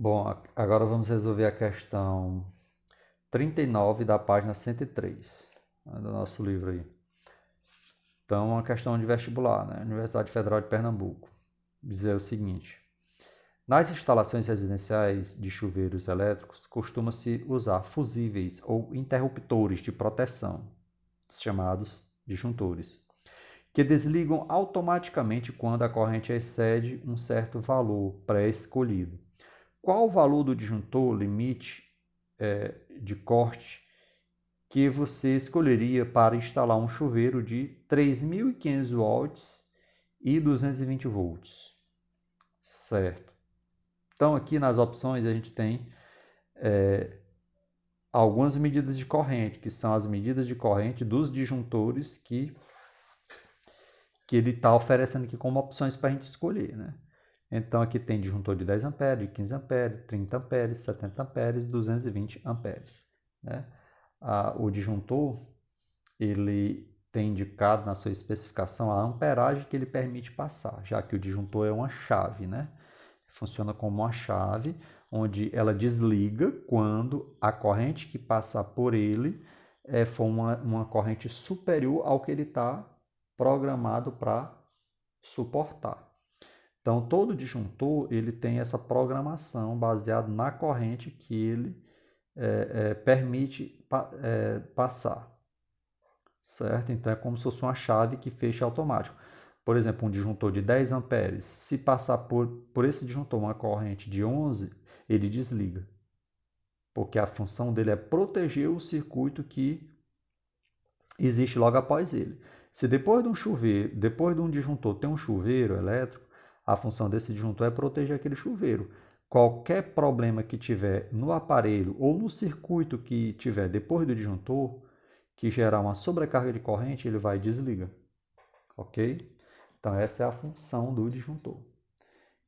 Bom, agora vamos resolver a questão 39 da página 103 do nosso livro aí. Então, uma questão de vestibular, né? Universidade Federal de Pernambuco. Dizer o seguinte: nas instalações residenciais de chuveiros elétricos, costuma-se usar fusíveis ou interruptores de proteção, chamados disjuntores, que desligam automaticamente quando a corrente excede um certo valor pré-escolhido. Qual o valor do disjuntor limite de corte que você escolheria para instalar um chuveiro de 3.500 watts e 220 volts? Certo. Então, aqui nas opções a gente tem algumas medidas de corrente, que são as medidas de corrente dos disjuntores que ele está oferecendo aqui como opções para a gente escolher, né? Então, aqui tem disjuntor de 10 amperes, de 15 amperes, 30 amperes, 70 amperes, 220 amperes, né? O disjuntor, ele tem indicado na sua especificação a amperagem que ele permite passar, já que o disjuntor é uma chave, né? Funciona como uma chave, onde ela desliga quando a corrente que passar por ele for uma corrente superior ao que ele está programado para suportar. Então, todo disjuntor ele tem essa programação baseada na corrente que ele permite passar, certo? Então, é como se fosse uma chave que fecha automático. Por exemplo, um disjuntor de 10 amperes, se passar por esse disjuntor uma corrente de 11, ele desliga, porque a função dele é proteger o circuito que existe logo após ele. Se depois de um chuveiro, depois de um disjuntor tem um chuveiro elétrico, a função desse disjuntor é proteger aquele chuveiro. Qualquer problema que tiver no aparelho ou no circuito que tiver depois do disjuntor, que gerar uma sobrecarga de corrente, ele vai e desliga. Ok? Então essa é a função do disjuntor.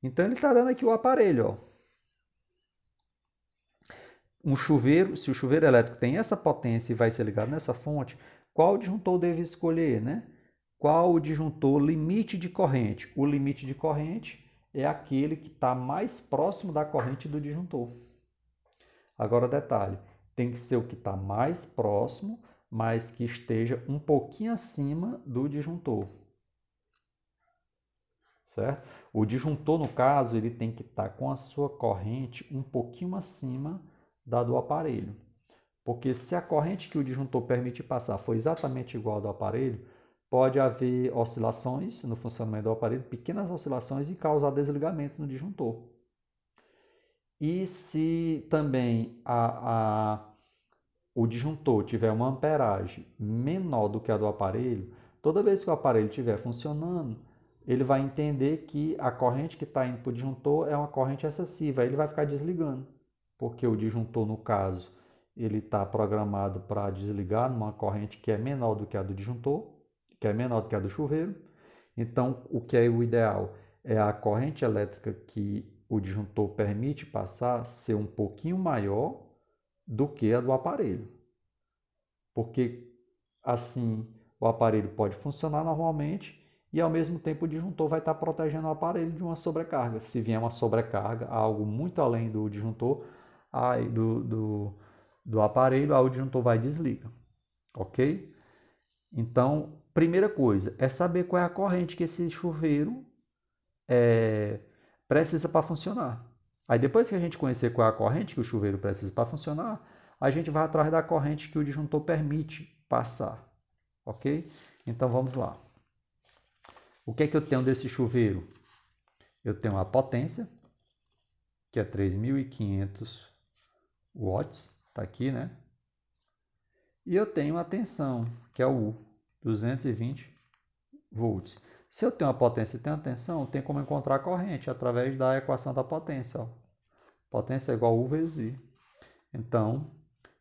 Então ele está dando aqui o aparelho, ó. Um chuveiro, se o chuveiro elétrico tem essa potência e vai ser ligado nessa fonte, qual disjuntor deve escolher, né? Qual o disjuntor limite de corrente? O limite de corrente é aquele que está mais próximo da corrente do disjuntor. Agora, detalhe, tem que ser o que está mais próximo, mas que esteja um pouquinho acima do disjuntor, certo? O disjuntor, no caso, ele tem que estar com a sua corrente um pouquinho acima da do aparelho. Porque se a corrente que o disjuntor permite passar for exatamente igual ao do aparelho, pode haver oscilações no funcionamento do aparelho, pequenas oscilações e causar desligamentos no disjuntor. E se também o disjuntor tiver uma amperagem menor do que a do aparelho, toda vez que o aparelho estiver funcionando, ele vai entender que a corrente que está indo para o disjuntor é uma corrente excessiva, aí ele vai ficar desligando, porque o disjuntor, no caso, ele está programado para desligar numa corrente que é menor do que a do disjuntor, que é menor do que a do chuveiro. Então, o que é o ideal é a corrente elétrica que o disjuntor permite passar ser um pouquinho maior do que a do aparelho, porque assim o aparelho pode funcionar normalmente e ao mesmo tempo o disjuntor vai estar protegendo o aparelho de uma sobrecarga. Se vier uma sobrecarga, algo muito além do disjuntor, aí do aparelho, aí o disjuntor vai e desliga, ok? Então, primeira coisa é saber qual é a corrente que esse chuveiro precisa para funcionar. Aí depois que a gente conhecer qual é a corrente que o chuveiro precisa para funcionar, a gente vai atrás da corrente que o disjuntor permite passar, ok? Então vamos lá. O que é que eu tenho desse chuveiro? Eu tenho a potência, que é 3.500 watts, está aqui, né? E eu tenho a tensão, que é o U, 220 volts. Se eu tenho a potência e tenho a tensão, tem como encontrar a corrente através da equação da potência. Ó. Potência é igual a U vezes I. Então,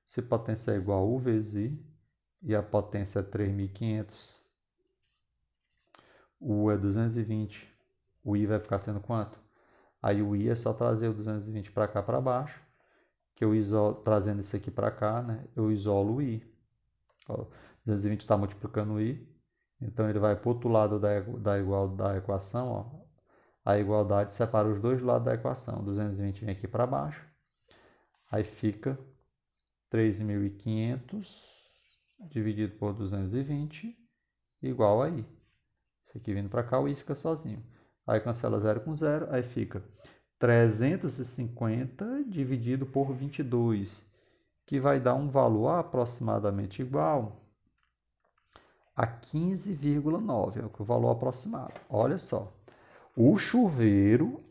se potência é igual a U vezes I e a potência é 3.500, o U é 220, o I vai ficar sendo quanto? Aí o I é só trazer o 220 para cá para baixo, que eu isolo, trazendo isso aqui para cá, né? Eu isolo o I. Ó, 220 está multiplicando o I, então ele vai para o outro lado da equação, ó. A igualdade separa os dois lados da equação. 220 vem aqui para baixo. Aí fica 3.500 dividido por 220 igual a I. Isso aqui vindo para cá, o I fica sozinho. Aí cancela 0 com 0, aí fica 350 dividido por 22, que vai dar um valor aproximadamente igual a 15,9, é o valor aproximado. Olha só, o chuveiro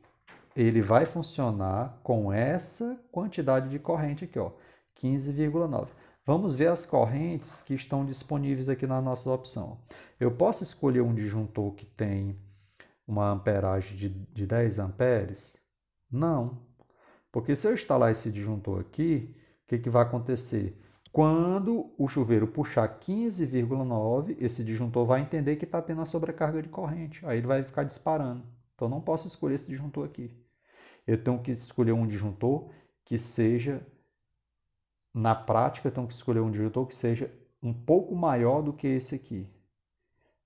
ele vai funcionar com essa quantidade de corrente aqui, ó, 15,9. Vamos ver as correntes que estão disponíveis aqui na nossa opção. Eu posso escolher um disjuntor que tem uma amperagem de 10 amperes? Não, porque se eu instalar esse disjuntor aqui, o que vai acontecer? Quando o chuveiro puxar 15,9, esse disjuntor vai entender que está tendo uma sobrecarga de corrente. Aí ele vai ficar disparando. Então não posso escolher esse disjuntor aqui. Eu tenho que escolher um disjuntor que seja, na prática, eu tenho que escolher um disjuntor que seja um pouco maior do que esse aqui.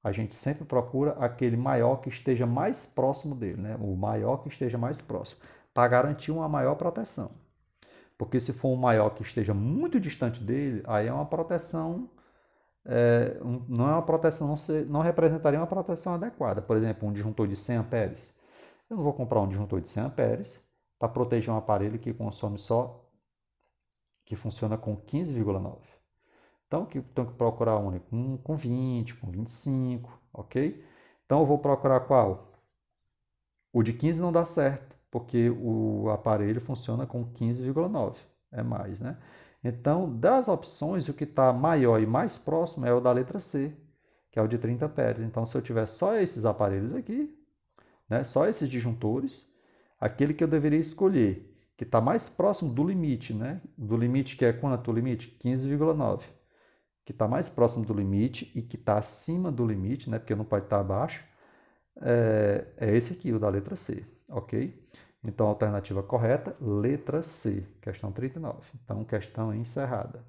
A gente sempre procura aquele maior que esteja mais próximo dele, né? O maior que esteja mais próximo, para garantir uma maior proteção. Porque se for um maior que esteja muito distante dele, aí é uma proteção, não é uma proteção, não representaria uma proteção adequada. Por exemplo, um disjuntor de 100 amperes. Eu não vou comprar um disjuntor de 100 amperes para proteger um aparelho que consome só, que funciona com 15,9. Então, tenho que procurar um com 20, com 25, ok? Então, eu vou procurar qual? O de 15 não dá certo, porque o aparelho funciona com 15,9, é mais, né? Então, das opções, o que está maior e mais próximo é o da letra C, que é o de 30 amperes. Então, se eu tiver só esses aparelhos aqui, né, só esses disjuntores, aquele que eu deveria escolher, que está mais próximo do limite, né? Do limite que é quanto o limite? 15,9. Que está mais próximo do limite e que está acima do limite, né? Porque não pode estar abaixo, é esse aqui, o da letra C, ok? Então, a alternativa correta, letra C, questão 39. Então, questão encerrada.